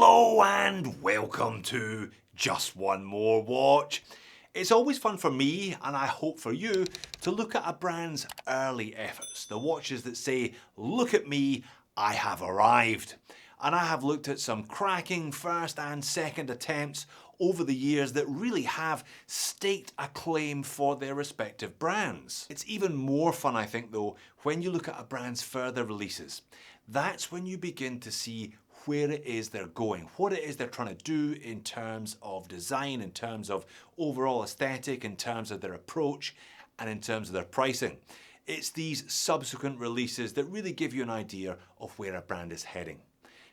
Hello and welcome to Just One More Watch. It's always fun for me, and I hope for you, to look at a brand's early efforts. The watches that say, look at me, I have arrived. And I have looked at some cracking first and second attempts over the years that really have staked a claim for their respective brands. It's even more fun, I think, though, when you look at a brand's further releases. That's when you begin to see where it is they're going, what it is they're trying to do in terms of design, in terms of overall aesthetic, in terms of their approach, and in terms of their pricing. It's these subsequent releases that really give you an idea of where a brand is heading.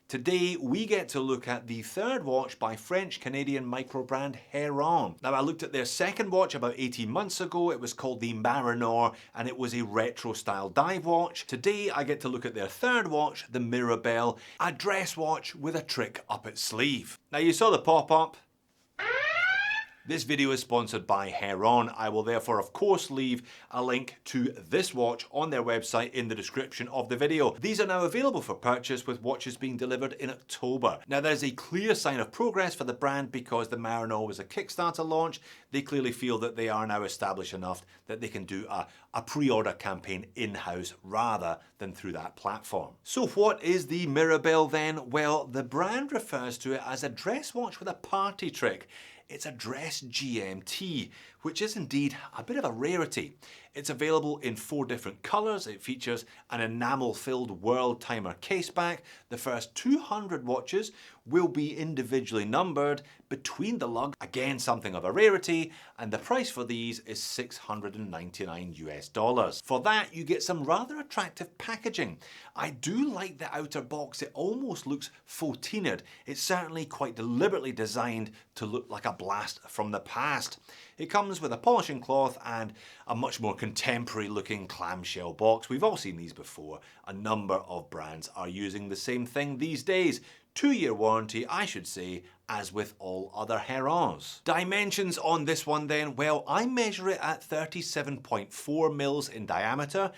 Today, we get to look at the third watch by French-Canadian micro-brand Heron. Now, I looked at their second watch about 18 months ago. It was called the Mariner, and it was a retro-style dive watch. Today, I get to look at their third watch, the Mirabel, a dress watch with a trick up its sleeve. Now, you saw the pop-up. This video is sponsored by Heron. I will therefore, of course, leave a link to this watch on their website in the description of the video. These are now available for purchase, with watches being delivered in October. Now, there's a clear sign of progress for the brand because the Mariner was a Kickstarter launch. They clearly feel that they are now established enough that they can do a pre-order campaign in-house rather than through that platform. So what is the Mirabel then? Well, the brand refers to it as a dress watch with a party trick. It's a dress GMT, which is indeed a bit of a rarity. It's available in 4 different colours. It features an enamel-filled world timer caseback. The first 200 watches will be individually numbered between the lugs. Again, something of a rarity, and the price for these is $699 US. For that, you get some rather attractive packaging. I do like the outer box. It almost looks photined. It's certainly quite deliberately designed to look like a blast from the past. It comes with a polishing cloth and a much more contemporary looking clamshell box. We've all seen these before. A number of brands are using the same thing these days. 2-year warranty, I should say, as with all other Herons. Dimensions on this one then, well, I measure it at 37.4 mils in diameter,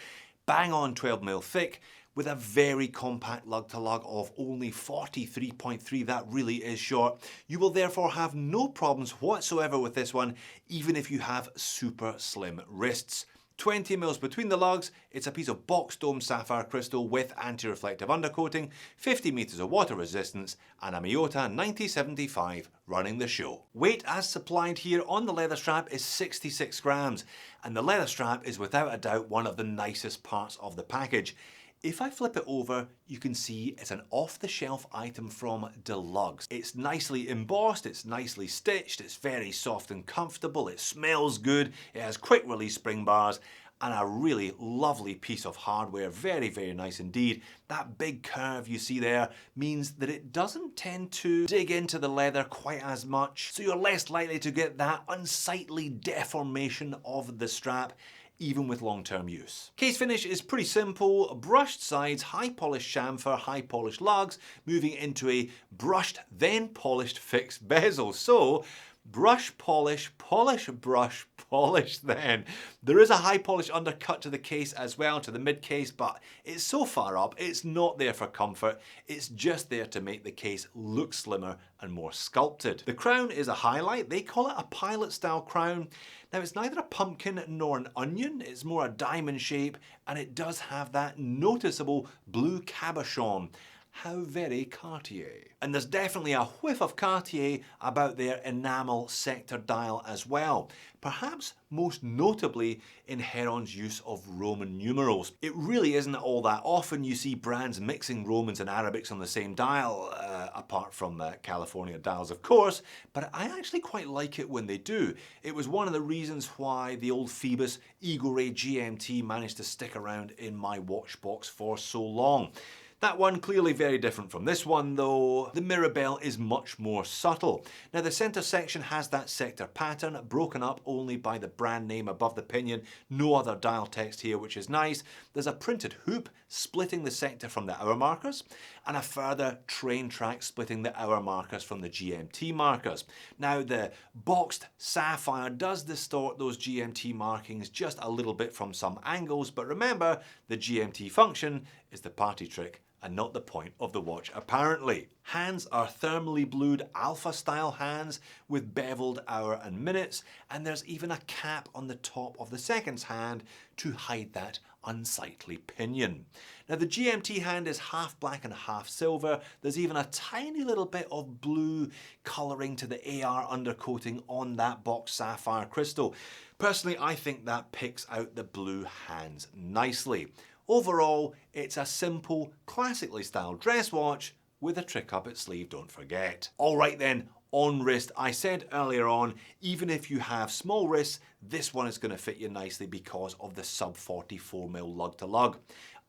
bang on 12 mil thick, with a very compact lug-to-lug of only 43.3. That really is short. You will therefore have no problems whatsoever with this one, even if you have super slim wrists. 20 mils between the lugs. It's a piece of box dome sapphire crystal with anti-reflective undercoating, 50 meters of water resistance, and a Miyota 9075 running the show. Weight as supplied here on the leather strap is 66 grams, and the leather strap is without a doubt one of the nicest parts of the package. If I flip it over, you can see it's an off-the-shelf item from Deluxe. It's nicely embossed, it's nicely stitched, it's very soft and comfortable, it smells good, it has quick release spring bars, and a really lovely piece of hardware. Very, very nice indeed. That big curve you see there means that it doesn't tend to dig into the leather quite as much, so you're less likely to get that unsightly deformation of the strap, even with long-term use. Case finish is pretty simple. Brushed sides, high polished chamfer, high polished lugs, moving into a brushed, then polished fixed bezel. So, brush, polish, polish, brush, polish then. There is a high polish undercut to the case as well, to the mid case, but it's so far up, it's not there for comfort. It's just there to make the case look slimmer and more sculpted. The crown is a highlight. They call it a pilot style crown. Now, it's neither a pumpkin nor an onion. It's more a diamond shape, and it does have that noticeable blue cabochon. How very Cartier. And there's definitely a whiff of Cartier about their enamel sector dial as well. Perhaps most notably in Heron's use of Roman numerals. It really isn't all that often you see brands mixing Romans and Arabics on the same dial, apart from California dials of course, but I actually quite like it when they do. It was one of the reasons why the old Phoebus Eagle Ray GMT managed to stick around in my watch box for so long. That one clearly very different from this one though. The Mirabel is much more subtle. Now the center section has that sector pattern, broken up only by the brand name above the pinion. No other dial text here, which is nice. There's a printed hoop splitting the sector from the hour markers, and a further train track splitting the hour markers from the GMT markers. Now the boxed sapphire does distort those GMT markings just a little bit from some angles, but remember, the GMT function is the party trick and not the point of the watch apparently. Hands are thermally blued alpha style hands with beveled hour and minutes, and there's even a cap on the top of the seconds hand to hide that unsightly pinion. Now the GMT hand is half black and half silver. There's even a tiny little bit of blue colouring to the AR undercoating on that box sapphire crystal. Personally, I think that picks out the blue hands nicely. Overall, it's a simple, classically styled dress watch with a trick up its sleeve, don't forget. Alright then, on wrist, I said earlier on, even if you have small wrists, this one is going to fit you nicely because of the sub 44mm lug to lug.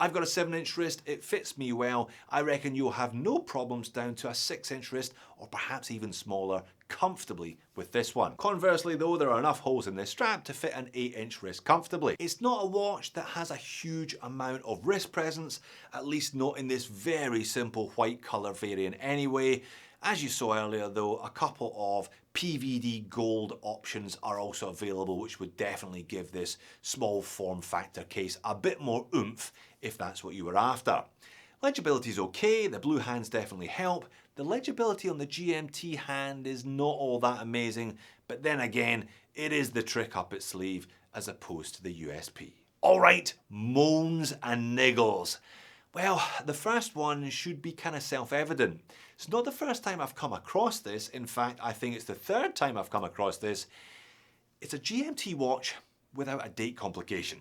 I've got a 7-inch wrist, it fits me well. I reckon you'll have no problems down to a 6-inch wrist or perhaps even smaller comfortably with this one. Conversely though, there are enough holes in this strap to fit an 8-inch wrist comfortably. It's not a watch that has a huge amount of wrist presence, at least not in this very simple white colour variant anyway. As you saw earlier though, a couple of PVD gold options are also available, which would definitely give this small form factor case a bit more oomph if that's what you were after. Legibility is okay, the blue hands definitely help. The legibility on the GMT hand is not all that amazing, but then again, it is the trick up its sleeve as opposed to the USP. Alright, moans and niggles. Well, the first one should be kind of self-evident. It's not the first time I've come across this. In fact, I think it's the third time I've come across this. It's a GMT watch without a date complication.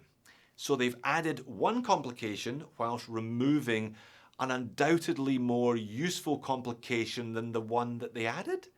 So they've added one complication whilst removing an undoubtedly more useful complication than the one that they added.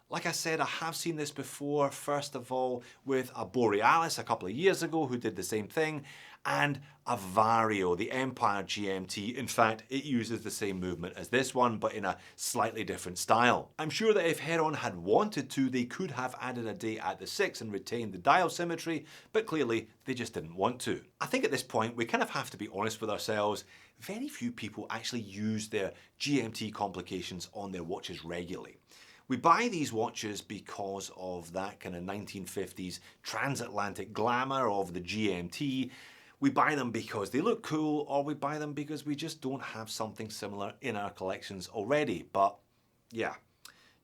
Like I said, I have seen this before, first of all with a Borealis a couple of years ago who did the same thing, and a Vario, the Empire GMT. In fact, it uses the same movement as this one, but in a slightly different style. I'm sure that if Heron had wanted to, they could have added a date at the 6 and retained the dial symmetry, but clearly they just didn't want to. I think at this point, we kind of have to be honest with ourselves. Very few people actually use their GMT complications on their watches regularly. We buy these watches because of that kind of 1950s transatlantic glamour of the GMT. We buy them because they look cool, or we buy them because we just don't have something similar in our collections already. But yeah,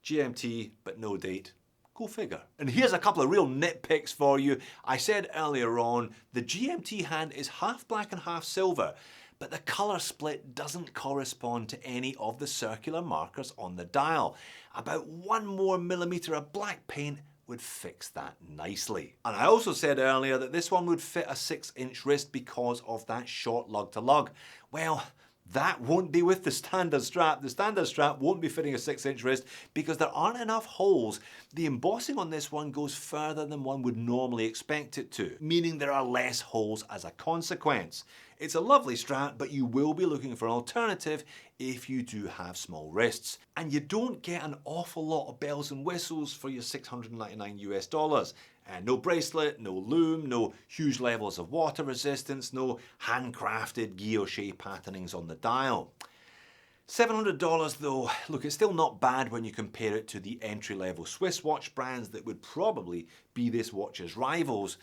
GMT, but no date. Go figure. And here's a couple of real nitpicks for you. I said earlier on, the GMT hand is half black and half silver, but the colour split doesn't correspond to any of the circular markers on the dial. About 1 more millimetre of black paint would fix that nicely. And I also said earlier that this one would fit a 6-inch wrist because of that short lug to lug. Well, that won't be with the standard strap. The standard strap won't be fitting a 6-inch wrist because there aren't enough holes. The embossing on this one goes further than one would normally expect it to, meaning there are less holes as a consequence. It's a lovely strap, but you will be looking for an alternative if you do have small wrists. And you don't get an awful lot of bells and whistles for your $699 US. No bracelet, no loom, no huge levels of water resistance, no handcrafted guilloche patternings on the dial. $700 though, look, it's still not bad when you compare it to the entry-level Swiss watch brands that would probably be this watch's rivals,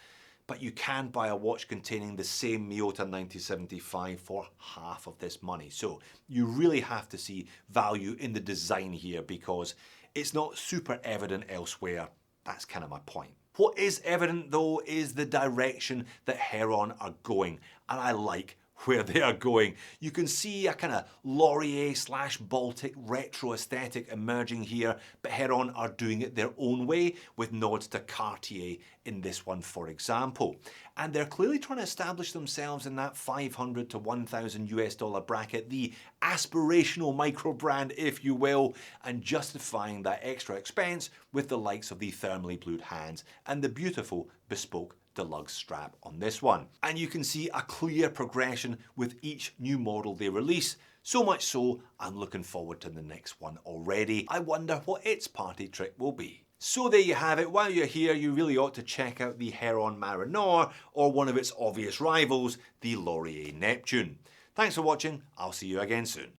but you can buy a watch containing the same Miyota 9075 for half of this money. So you really have to see value in the design here because it's not super evident elsewhere. That's kind of my point. What is evident though is the direction that Heron are going, and I like where they are going. You can see a kind of Lorier / Baltic retro aesthetic emerging here, but Heron are doing it their own way with nods to Cartier in this one, for example. And they're clearly trying to establish themselves in that $500 to $1,000 US bracket, the aspirational micro brand, if you will, and justifying that extra expense with the likes of the thermally blued hands and the beautiful bespoke deluxe strap on this one. And you can see a clear progression with each new model they release. So much so, I'm looking forward to the next one already. I wonder what its party trick will be. So there you have it. While you're here, you really ought to check out the Heron Mirabel or one of its obvious rivals, the Lorier Neptune. Thanks for watching. I'll see you again soon.